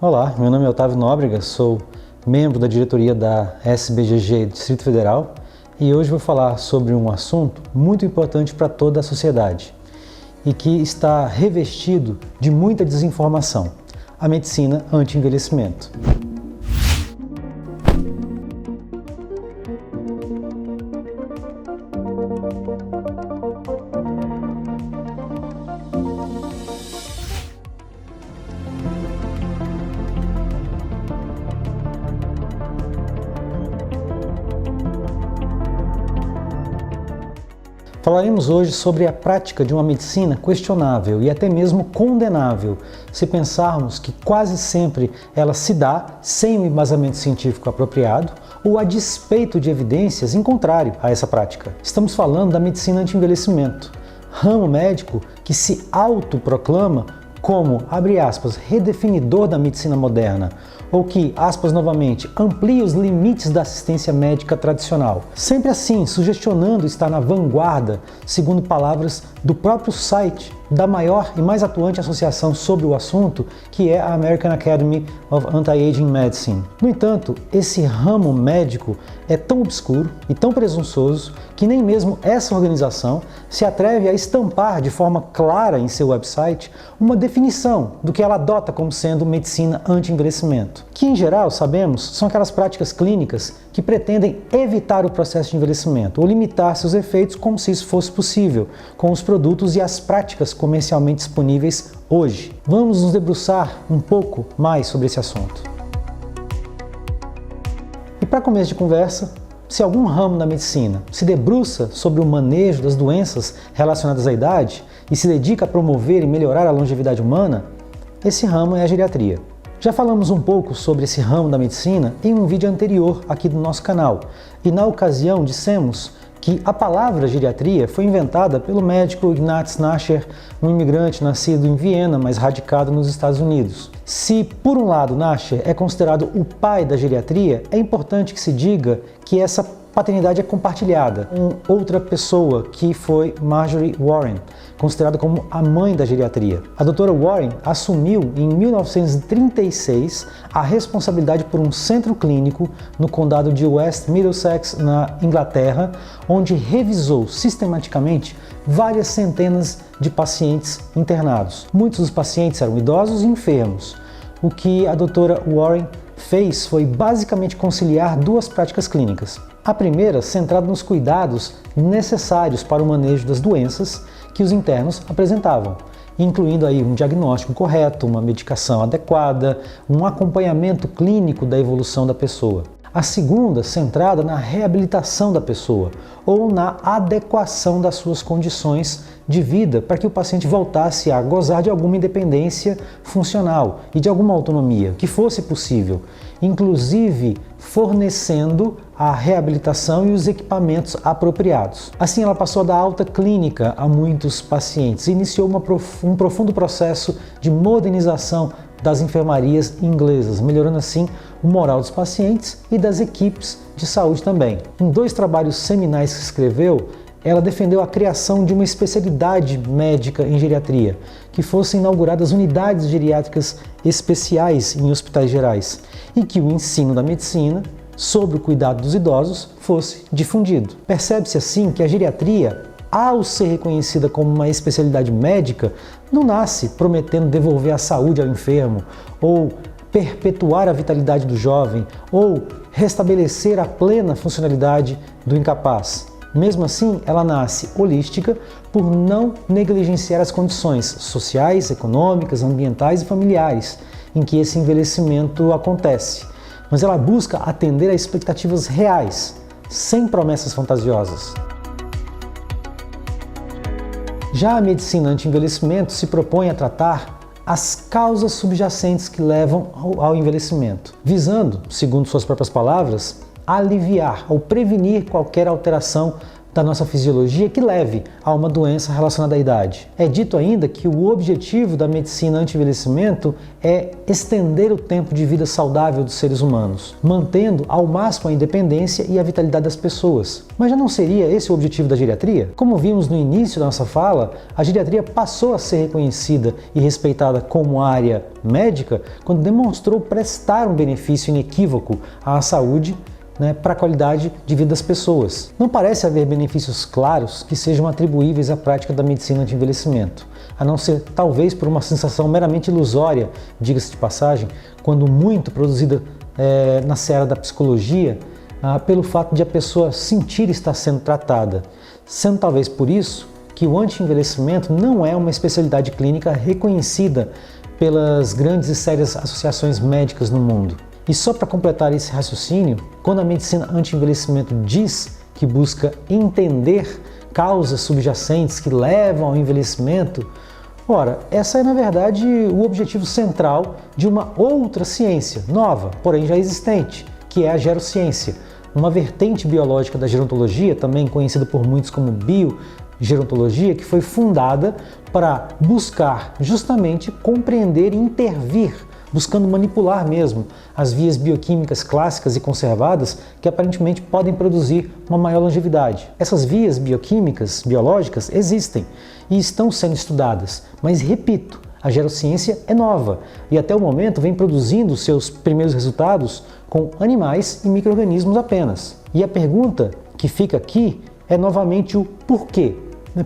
Olá, meu nome é Otávio Nóbrega, sou membro da diretoria da SBGG Distrito Federal e hoje vou falar sobre um assunto muito importante para toda a sociedade e que está revestido de muita desinformação: a medicina anti-envelhecimento. Falaremos hoje sobre a prática de uma medicina questionável e até mesmo condenável, se pensarmos que quase sempre ela se dá sem um embasamento científico apropriado ou a despeito de evidências em contrário a essa prática. Estamos falando da medicina anti-envelhecimento, ramo médico que se autoproclama como, abre aspas, redefinidor da medicina moderna, ou que, aspas novamente, amplia os limites da assistência médica tradicional. Sempre assim, sugestionando estar na vanguarda, segundo palavras do próprio site da maior e mais atuante associação sobre o assunto, que é a American Academy of Anti-Aging Medicine. No entanto, esse ramo médico é tão obscuro e tão presunçoso que nem mesmo essa organização se atreve a estampar de forma clara em seu website uma definição do que ela adota como sendo medicina anti-envelhecimento, que em geral, sabemos, são aquelas práticas clínicas que pretendem evitar o processo de envelhecimento ou limitar seus efeitos como se isso fosse possível com os produtos e as práticas comercialmente disponíveis hoje. Vamos nos debruçar um pouco mais sobre esse assunto. E para começo de conversa, se algum ramo da medicina se debruça sobre o manejo das doenças relacionadas à idade e se dedica a promover e melhorar a longevidade humana, esse ramo é a geriatria. Já falamos um pouco sobre esse ramo da medicina em um vídeo anterior aqui do nosso canal, e na ocasião dissemos que a palavra geriatria foi inventada pelo médico Ignaz Nasher, um imigrante nascido em Viena, mas radicado nos Estados Unidos. Se, por um lado, Nasher é considerado o pai da geriatria, é importante que se diga que essa paternidade é compartilhada com outra pessoa, que foi Marjorie Warren, considerada como a mãe da geriatria. A doutora Warren assumiu em 1936 a responsabilidade por um centro clínico no condado de West Middlesex, na Inglaterra, onde revisou sistematicamente várias centenas de pacientes internados. Muitos dos pacientes eram idosos e enfermos. O que a doutora Warren fez foi basicamente conciliar duas práticas clínicas. A primeira, centrada nos cuidados necessários para o manejo das doenças que os internos apresentavam, incluindo aí um diagnóstico correto, uma medicação adequada, um acompanhamento clínico da evolução da pessoa. A segunda, centrada na reabilitação da pessoa ou na adequação das suas condições de vida para que o paciente voltasse a gozar de alguma independência funcional e de alguma autonomia que fosse possível, inclusive fornecendo a reabilitação e os equipamentos apropriados. Assim, ela passou a dar alta clínica a muitos pacientes e iniciou um profundo processo de modernização das enfermarias inglesas, melhorando assim o moral dos pacientes e das equipes de saúde também. Em dois trabalhos seminais que escreveu, ela defendeu a criação de uma especialidade médica em geriatria, que fossem inauguradas unidades geriátricas especiais em hospitais gerais e que o ensino da medicina sobre o cuidado dos idosos fosse difundido. Percebe-se assim que a geriatria, ao ser reconhecida como uma especialidade médica, não nasce prometendo devolver a saúde ao enfermo, ou perpetuar a vitalidade do jovem, ou restabelecer a plena funcionalidade do incapaz. Mesmo assim, ela nasce holística por não negligenciar as condições sociais, econômicas, ambientais e familiares em que esse envelhecimento acontece, mas ela busca atender a expectativas reais, sem promessas fantasiosas. Já a medicina anti-envelhecimento se propõe a tratar as causas subjacentes que levam ao envelhecimento, visando, segundo suas próprias palavras, aliviar ou prevenir qualquer alteração da nossa fisiologia que leve a uma doença relacionada à idade. É dito ainda que o objetivo da medicina anti-envelhecimento é estender o tempo de vida saudável dos seres humanos, mantendo ao máximo a independência e a vitalidade das pessoas. Mas já não seria esse o objetivo da geriatria? Como vimos no início da nossa fala, a geriatria passou a ser reconhecida e respeitada como área médica quando demonstrou prestar um benefício inequívoco à saúde, para a qualidade de vida das pessoas. Não parece haver benefícios claros que sejam atribuíveis à prática da medicina anti-envelhecimento, a não ser talvez por uma sensação meramente ilusória, diga-se de passagem, quando muito produzida na seara da psicologia, pelo fato de a pessoa sentir estar sendo tratada, sendo talvez por isso que o anti-envelhecimento não é uma especialidade clínica reconhecida pelas grandes e sérias associações médicas no mundo. E só para completar esse raciocínio, quando a medicina anti-envelhecimento diz que busca entender causas subjacentes que levam ao envelhecimento, ora, essa é na verdade o objetivo central de uma outra ciência, nova, porém já existente, que é a gerociência, uma vertente biológica da gerontologia, também conhecida por muitos como biogerontologia, que foi fundada para buscar justamente compreender e intervir, buscando manipular mesmo as vias bioquímicas clássicas e conservadas que aparentemente podem produzir uma maior longevidade. Essas vias bioquímicas, biológicas, existem e estão sendo estudadas, mas repito, a gerociência é nova e até o momento vem produzindo seus primeiros resultados com animais e micro-organismos apenas. E a pergunta que fica aqui é novamente o porquê.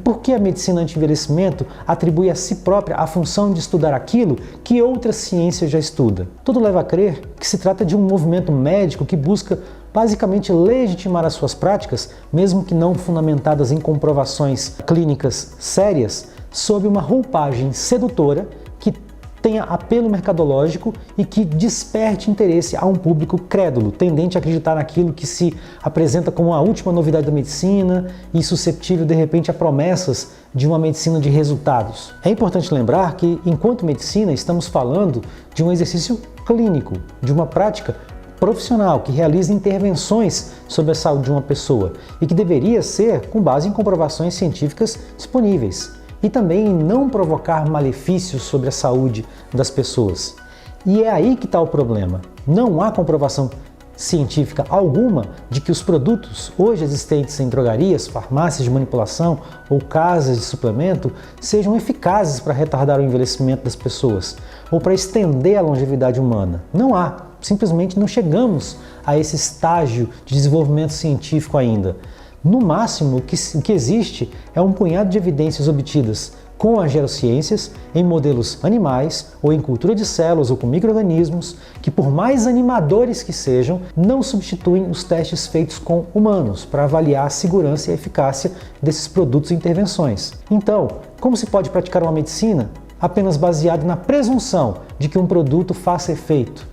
Por que a medicina anti-envelhecimento atribui a si própria a função de estudar aquilo que outra ciência já estuda? Tudo leva a crer que se trata de um movimento médico que busca basicamente legitimar as suas práticas, mesmo que não fundamentadas em comprovações clínicas sérias, sob uma roupagem sedutora que tenha apelo mercadológico e que desperte interesse a um público crédulo, tendente a acreditar naquilo que se apresenta como a última novidade da medicina e susceptível, de repente, a promessas de uma medicina de resultados. É importante lembrar que, enquanto medicina, estamos falando de um exercício clínico, de uma prática profissional que realiza intervenções sobre a saúde de uma pessoa e que deveria ser com base em comprovações científicas disponíveis. E também em não provocar malefícios sobre a saúde das pessoas. E é aí que está o problema. Não há comprovação científica alguma de que os produtos hoje existentes em drogarias, farmácias de manipulação ou casas de suplemento sejam eficazes para retardar o envelhecimento das pessoas ou para estender a longevidade humana. Não há. Simplesmente não chegamos a esse estágio de desenvolvimento científico ainda. No máximo, o que existe é um punhado de evidências obtidas com as gerociências em modelos animais ou em cultura de células ou com micro-organismos que, por mais animadores que sejam, não substituem os testes feitos com humanos para avaliar a segurança e a eficácia desses produtos e intervenções. Então, como se pode praticar uma medicina apenas baseada na presunção de que um produto faça efeito?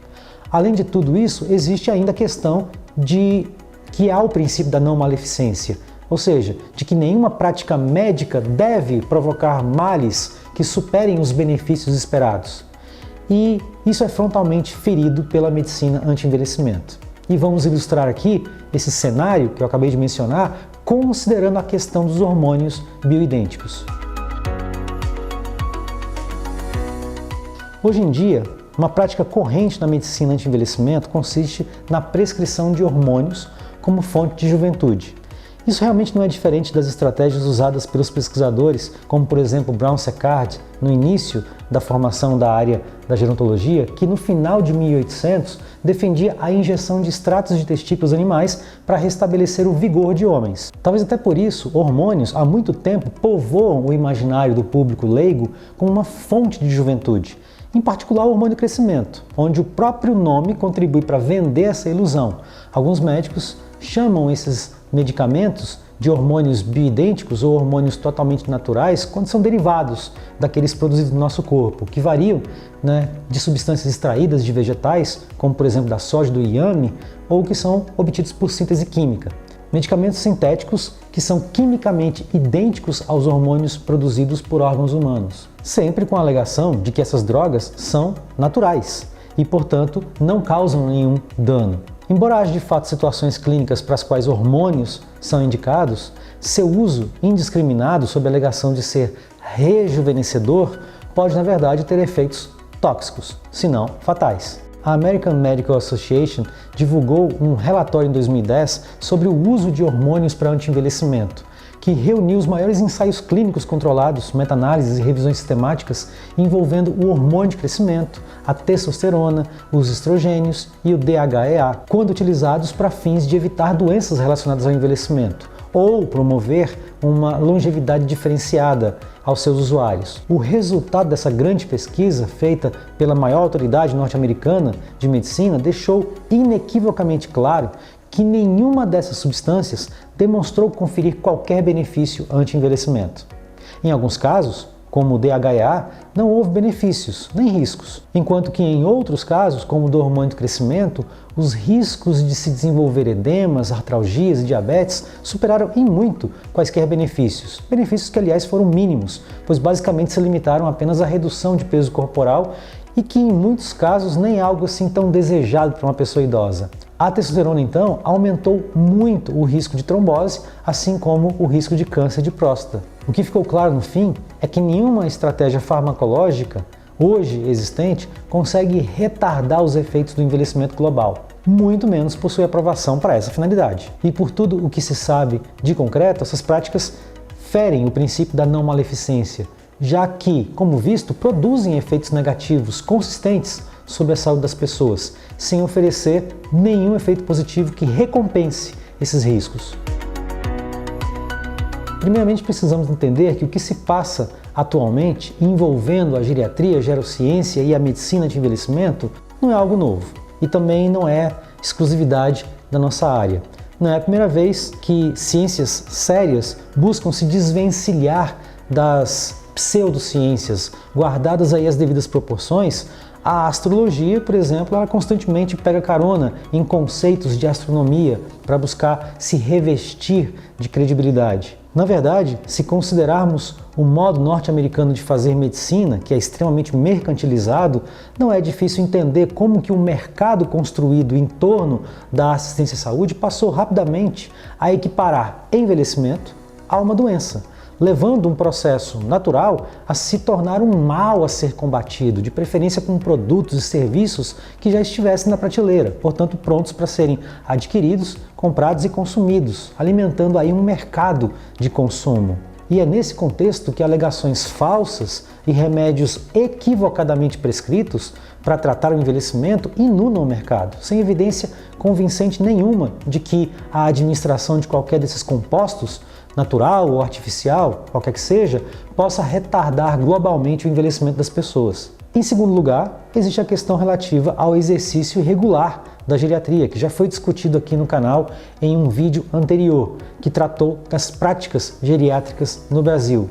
Além de tudo isso, existe ainda a questão de que há o princípio da não maleficência, ou seja, de que nenhuma prática médica deve provocar males que superem os benefícios esperados. E isso é frontalmente ferido pela medicina anti-envelhecimento. E vamos ilustrar aqui esse cenário que eu acabei de mencionar, considerando a questão dos hormônios bioidênticos. Hoje em dia, uma prática corrente na medicina anti-envelhecimento consiste na prescrição de hormônios como fonte de juventude. Isso realmente não é diferente das estratégias usadas pelos pesquisadores, como por exemplo Brown Séquard, no início da formação da área da gerontologia, que no final de 1800 defendia a injeção de extratos de testículos animais para restabelecer o vigor de homens. Talvez até por isso, hormônios há muito tempo povoam o imaginário do público leigo como uma fonte de juventude. Em particular o hormônio crescimento, onde o próprio nome contribui para vender essa ilusão. Alguns médicos chamam esses medicamentos de hormônios bioidênticos ou hormônios totalmente naturais quando são derivados daqueles produzidos no nosso corpo, que variam de substâncias extraídas de vegetais, como por exemplo da soja, do inhame, ou que são obtidos por síntese química. Medicamentos sintéticos que são quimicamente idênticos aos hormônios produzidos por órgãos humanos, sempre com a alegação de que essas drogas são naturais e, portanto, não causam nenhum dano. Embora haja de fato situações clínicas para as quais hormônios são indicados, seu uso indiscriminado sob a alegação de ser rejuvenescedor pode, na verdade, ter efeitos tóxicos, se não fatais. A American Medical Association divulgou um relatório em 2010 sobre o uso de hormônios para anti-envelhecimento, que reuniu os maiores ensaios clínicos controlados, meta-análises e revisões sistemáticas envolvendo o hormônio de crescimento, a testosterona, os estrogênios e o DHEA, quando utilizados para fins de evitar doenças relacionadas ao envelhecimento ou promover uma longevidade diferenciada aos seus usuários. O resultado dessa grande pesquisa, feita pela maior autoridade norte-americana de medicina, deixou inequivocamente claro que nenhuma dessas substâncias demonstrou conferir qualquer benefício anti-envelhecimento. Em alguns casos, como o DHEA, não houve benefícios nem riscos, enquanto que em outros casos, como o do hormônio de crescimento, os riscos de se desenvolver edemas, artralgias e diabetes superaram em muito quaisquer benefícios. Benefícios que, aliás, foram mínimos, pois basicamente se limitaram apenas à redução de peso corporal e que, em muitos casos, nem algo assim tão desejado para uma pessoa idosa. A testosterona, então, aumentou muito o risco de trombose, assim como o risco de câncer de próstata. O que ficou claro no fim é que nenhuma estratégia farmacológica hoje existente consegue retardar os efeitos do envelhecimento global, muito menos possui aprovação para essa finalidade. E por tudo o que se sabe de concreto, essas práticas ferem o princípio da não maleficência, já que, como visto, produzem efeitos negativos consistentes sobre a saúde das pessoas, sem oferecer nenhum efeito positivo que recompense esses riscos. Primeiramente, precisamos entender que o que se passa atualmente envolvendo a geriatria, a gerociência e a medicina de envelhecimento não é algo novo e também não é exclusividade da nossa área. Não é a primeira vez que ciências sérias buscam se desvencilhar das pseudociências, guardadas aí as devidas proporções. A astrologia, por exemplo, ela constantemente pega carona em conceitos de astronomia para buscar se revestir de credibilidade. Na verdade, se considerarmos o modo norte-americano de fazer medicina, que é extremamente mercantilizado, não é difícil entender como que o mercado construído em torno da assistência à saúde passou rapidamente a equiparar envelhecimento a uma doença, levando um processo natural a se tornar um mal a ser combatido, de preferência com produtos e serviços que já estivessem na prateleira, portanto prontos para serem adquiridos, comprados e consumidos, alimentando aí um mercado de consumo. E é nesse contexto que alegações falsas e remédios equivocadamente prescritos para tratar o envelhecimento inundam o mercado, sem evidência convincente nenhuma de que a administração de qualquer desses compostos, natural ou artificial, qualquer que seja, possa retardar globalmente o envelhecimento das pessoas. Em segundo lugar, existe a questão relativa ao exercício irregular da geriatria, que já foi discutido aqui no canal em um vídeo anterior, que tratou das práticas geriátricas no Brasil.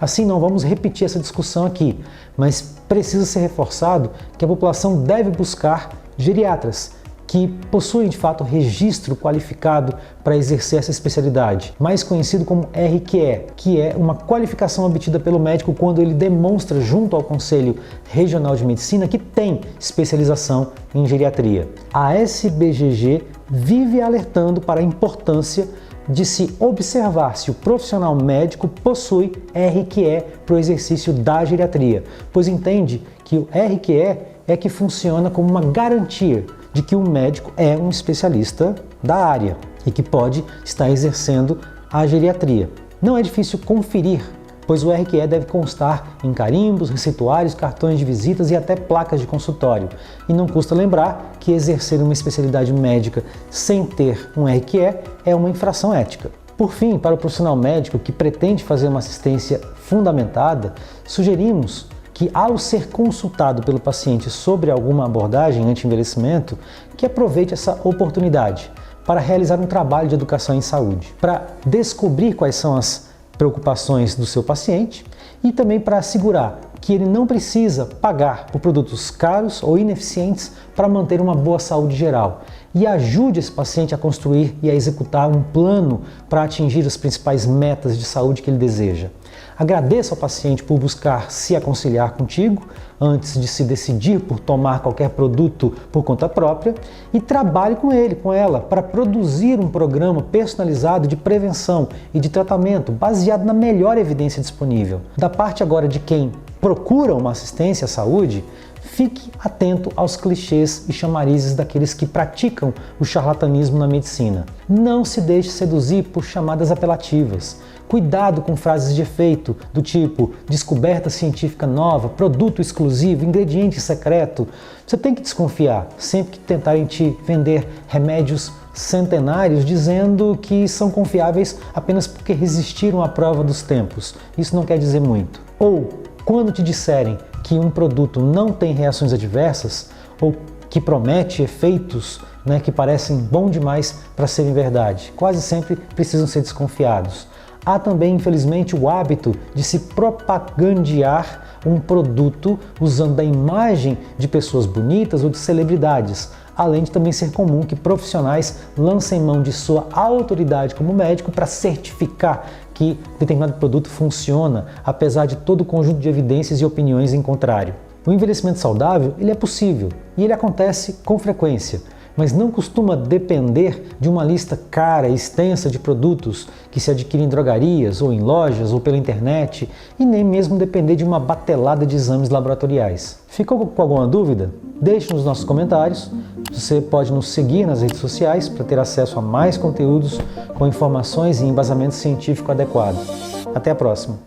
Assim, não vamos repetir essa discussão aqui, mas precisa ser reforçado que a população deve buscar geriatras que possuem de fato registro qualificado para exercer essa especialidade, mais conhecido como RQE, que é uma qualificação obtida pelo médico quando ele demonstra junto ao Conselho Regional de Medicina que tem especialização em geriatria. A SBGG vive alertando para a importância de se observar se o profissional médico possui RQE para o exercício da geriatria, pois entende que o RQE é que funciona como uma garantia de que o médico é um especialista da área e que pode estar exercendo a geriatria. Não é difícil conferir, pois o RQE deve constar em carimbos, receituários, cartões de visitas e até placas de consultório. E não custa lembrar que exercer uma especialidade médica sem ter um RQE é uma infração ética. Por fim, para o profissional médico que pretende fazer uma assistência fundamentada, sugerimos que, ao ser consultado pelo paciente sobre alguma abordagem anti-envelhecimento, que aproveite essa oportunidade para realizar um trabalho de educação em saúde, para descobrir quais são as preocupações do seu paciente e também para assegurar que ele não precisa pagar por produtos caros ou ineficientes para manter uma boa saúde geral e ajude esse paciente a construir e a executar um plano para atingir as principais metas de saúde que ele deseja. Agradeça ao paciente por buscar se aconselhar contigo antes de se decidir por tomar qualquer produto por conta própria e trabalhe com ele, com ela, para produzir um programa personalizado de prevenção e de tratamento baseado na melhor evidência disponível. Da parte agora de quem procura uma assistência à saúde, fique atento aos clichês e chamarizes daqueles que praticam o charlatanismo na medicina. Não se deixe seduzir por chamadas apelativas. Cuidado com frases de efeito do tipo descoberta científica nova, produto exclusivo, ingrediente secreto. Você tem que desconfiar sempre que tentarem te vender remédios centenários dizendo que são confiáveis apenas porque resistiram à prova dos tempos. Isso não quer dizer muito. Ou quando te disserem que um produto não tem reações adversas ou que promete efeitos que parecem bom demais para serem verdade, quase sempre precisam ser desconfiados. Há também, infelizmente, o hábito de se propagandear um produto usando a imagem de pessoas bonitas ou de celebridades, além de também ser comum que profissionais lancem mão de sua autoridade como médico para certificar que determinado produto funciona, apesar de todo o conjunto de evidências e opiniões em contrário. O envelhecimento saudável ele é possível e ele acontece com frequência, mas não costuma depender de uma lista cara e extensa de produtos que se adquirem em drogarias ou em lojas ou pela internet e nem mesmo depender de uma batelada de exames laboratoriais. Ficou com alguma dúvida? Deixe nos nossos comentários. Você pode nos seguir nas redes sociais para ter acesso a mais conteúdos com informações e embasamento científico adequado. Até a próxima!